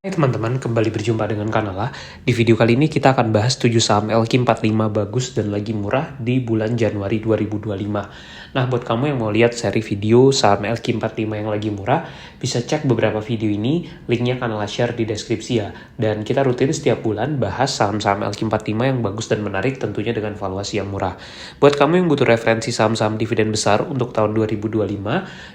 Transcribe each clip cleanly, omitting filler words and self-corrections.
Hai teman-teman, kembali berjumpa dengan Kanala. Di video kali ini kita akan bahas 7 saham LQ45 bagus dan lagi murah di bulan Januari 2025. Nah, buat kamu yang mau lihat seri video saham LQ45 yang lagi murah, bisa cek beberapa video ini, linknya Kanala share di deskripsi ya. Dan kita rutin setiap bulan bahas saham-saham LQ45 yang bagus dan menarik tentunya dengan valuasi yang murah. Buat kamu yang butuh referensi saham-saham dividen besar untuk tahun 2025,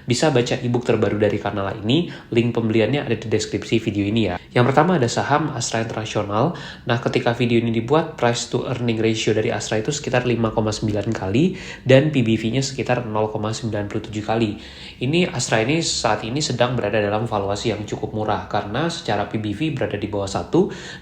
bisa baca ebook terbaru dari Kanala ini, link pembeliannya ada di deskripsi video ini ya. Yang pertama ada saham Astra International. Nah, ketika video ini dibuat, price to earning ratio dari Astra itu sekitar 5,9 kali dan PBV-nya sekitar 0,97 kali. Ini Astra ini saat ini sedang berada dalam valuasi yang cukup murah karena secara PBV berada di bawah 1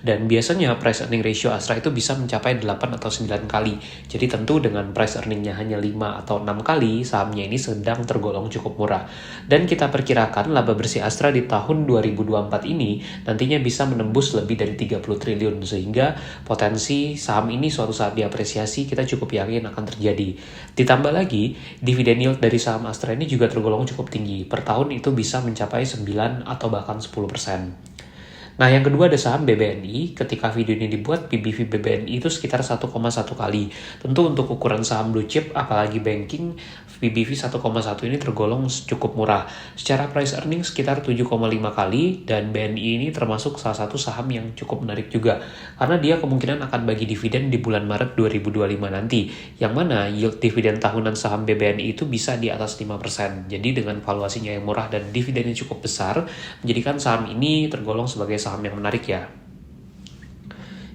dan biasanya price earning ratio Astra itu bisa mencapai 8 atau 9 kali. Jadi tentu dengan price earningnya hanya 5 atau 6 kali, sahamnya ini sedang tergolong cukup murah. Dan kita perkirakan laba bersih Astra di tahun 2024 ini nantinya bisa menembus lebih dari 30 triliun sehingga potensi saham ini suatu saat diapresiasi kita cukup yakin akan terjadi. Ditambah lagi, dividen yield dari saham Astra ini juga tergolong cukup tinggi. Per tahun itu bisa mencapai 9 atau bahkan 10%. Nah, yang kedua ada saham BBNI. Ketika video ini dibuat, PBV BBNI itu sekitar 1,1 kali. Tentu untuk ukuran saham blue chip, apalagi banking, PBV 1,1 ini tergolong cukup murah. Secara price earning sekitar 7,5 kali, dan BNI ini termasuk salah satu saham yang cukup menarik juga. Karena dia kemungkinan akan bagi dividen di bulan Maret 2025 nanti, yang mana yield dividen tahunan saham BBNI itu bisa di atas 5%. Jadi dengan valuasinya yang murah dan dividennya cukup besar, menjadikan saham ini tergolong sebagai saham yang menarik ya.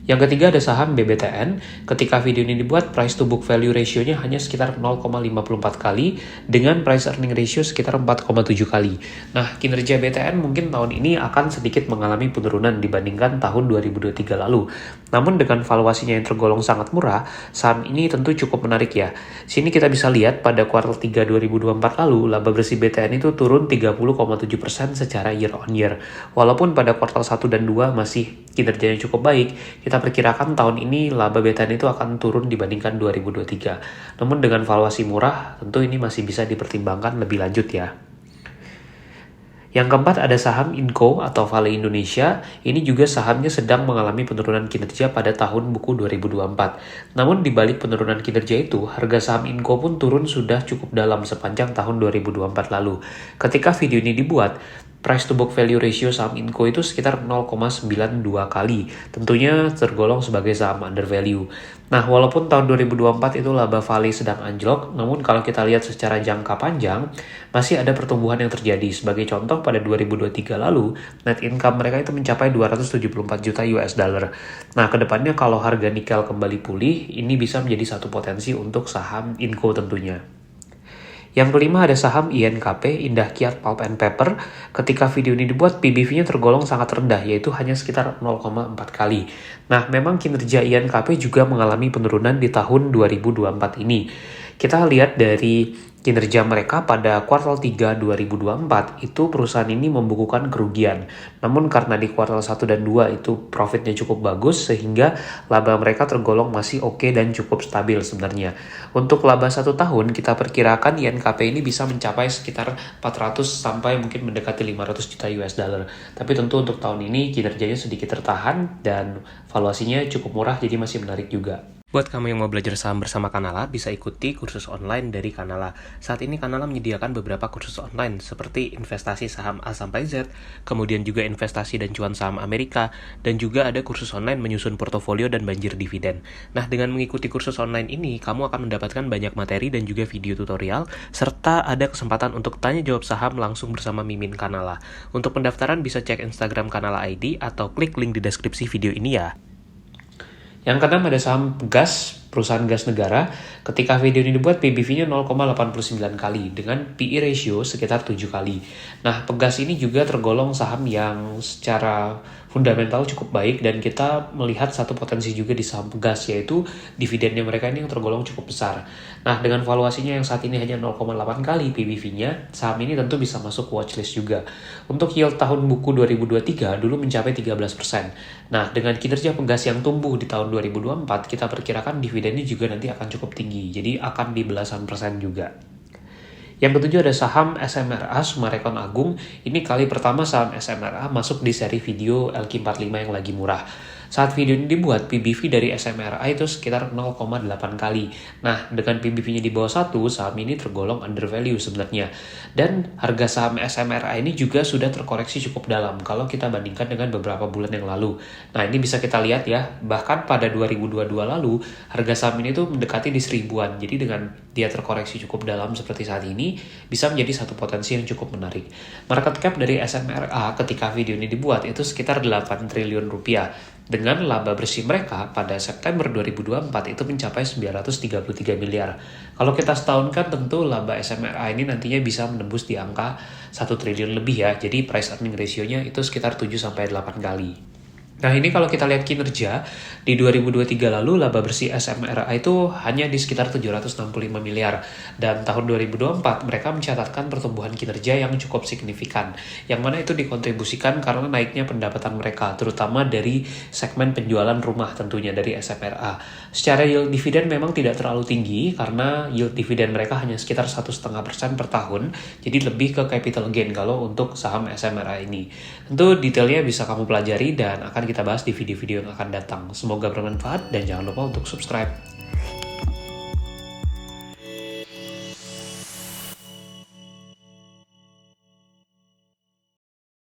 Yang ketiga ada saham BBTN. Ketika video ini dibuat, price to book value ratio-nya hanya sekitar 0,54 kali dengan price earning ratio sekitar 4,7 kali. Nah, kinerja BTN mungkin tahun ini akan sedikit mengalami penurunan dibandingkan tahun 2023 lalu. Namun dengan valuasinya yang tergolong sangat murah, saham ini tentu cukup menarik ya. Sini kita bisa lihat pada kuartal 3 2024 lalu, laba bersih BTN itu turun 30,7% secara year on year. Walaupun pada kuartal 1 dan 2 masih kinerjanya cukup baik, kita perkirakan tahun ini laba BTN itu akan turun dibandingkan 2023. Namun dengan valuasi murah, tentu ini masih bisa dipertimbangkan lebih lanjut ya. Yang keempat ada saham Inco atau Vale Indonesia. Ini juga sahamnya sedang mengalami penurunan kinerja pada tahun buku 2024. Namun di balik penurunan kinerja itu, harga saham Inco pun turun sudah cukup dalam sepanjang tahun 2024 lalu. Ketika video ini dibuat, price to book value ratio saham Inco itu sekitar 0,92 kali. Tentunya tergolong sebagai saham under value. Nah, walaupun tahun 2024 itu laba Vale sedang anjlok, namun kalau kita lihat secara jangka panjang, masih ada pertumbuhan yang terjadi. Sebagai contoh, pada 2023 lalu, net income mereka itu mencapai 274 juta US dollar. Nah, kedepannya kalau harga nikel kembali pulih, ini bisa menjadi satu potensi untuk saham Inco tentunya. Yang kelima ada saham INKP, Indah Kiat Pulp and Paper. Ketika video ini dibuat, PBV-nya tergolong sangat rendah, yaitu hanya sekitar 0,4 kali. Nah, memang kinerja INKP juga mengalami penurunan di tahun 2024 ini. Kita lihat dari kinerja mereka pada kuartal 3 2024, itu perusahaan ini membukukan kerugian. Namun karena di kuartal 1 dan 2 itu profitnya cukup bagus, sehingga laba mereka tergolong masih oke dan cukup stabil sebenarnya. Untuk laba 1 tahun, kita perkirakan INKP ini bisa mencapai sekitar 400 sampai mungkin mendekati 500 juta US dollar. Tapi tentu untuk tahun ini kinerjanya sedikit tertahan dan valuasinya cukup murah, jadi masih menarik juga. Buat kamu yang mau belajar saham bersama Kanala, bisa ikuti kursus online dari Kanala. Saat ini Kanala menyediakan beberapa kursus online seperti investasi saham A sampai Z, kemudian juga investasi dan cuan saham Amerika, dan juga ada kursus online menyusun portofolio dan banjir dividen. Nah, dengan mengikuti kursus online ini, kamu akan mendapatkan banyak materi dan juga video tutorial, serta ada kesempatan untuk tanya jawab saham langsung bersama Mimin Kanala. Untuk pendaftaran bisa cek Instagram Kanala ID atau klik link di deskripsi video ini ya. Yang keenam ada saham gas, perusahaan gas negara. Ketika video ini dibuat, PBV-nya 0,89 kali dengan PE ratio sekitar 7 kali. Nah, Pegas ini juga tergolong saham yang secara fundamental cukup baik dan kita melihat satu potensi juga di saham Pegas, yaitu dividennya mereka ini yang tergolong cukup besar. Nah, dengan valuasinya yang saat ini hanya 0,8 kali PBV-nya, saham ini tentu bisa masuk watchlist juga. Untuk yield tahun buku 2023 dulu mencapai 13%. Nah, dengan kinerja Pegas yang tumbuh di tahun 2024, kita perkirakan dividennya juga nanti akan cukup tinggi, jadi akan di belasan persen juga. Yang ketujuh ada saham SMRA Summarecon Agung. Ini kali pertama saham SMRA masuk di seri video LQ45 yang lagi murah. Saat video ini dibuat, PBV dari SMRA itu sekitar 0,8 kali. Nah, dengan PBV-nya di bawah 1, saham ini tergolong under value sebenarnya. Dan harga saham SMRA ini juga sudah terkoreksi cukup dalam kalau kita bandingkan dengan beberapa bulan yang lalu. Nah, ini bisa kita lihat ya, bahkan pada 2022 lalu, harga saham ini tuh mendekati di 1000-an. Jadi dengan dia terkoreksi cukup dalam seperti saat ini, bisa menjadi satu potensi yang cukup menarik. Market cap dari SMRA ketika video ini dibuat itu sekitar 8 triliun rupiah. Dengan laba bersih mereka pada September 2024 itu mencapai 933 miliar. Kalau kita setahunkan tentu laba SMRA ini nantinya bisa menembus di angka 1 triliun lebih ya. Jadi price earning ratio-nya itu sekitar 7-8 kali. Nah ini kalau kita lihat kinerja, di 2023 lalu laba bersih SMRA itu hanya di sekitar 765 miliar. Dan tahun 2024 mereka mencatatkan pertumbuhan kinerja yang cukup signifikan. Yang mana itu dikontribusikan karena naiknya pendapatan mereka, terutama dari segmen penjualan rumah tentunya dari SMRA. Secara yield dividen memang tidak terlalu tinggi karena yield dividen mereka hanya sekitar 1,5% per tahun. Jadi lebih ke capital gain kalau untuk saham SMRA ini. Tentu detailnya bisa kamu pelajari dan akan kita bahas di video-video yang akan datang. Semoga bermanfaat dan jangan lupa untuk subscribe.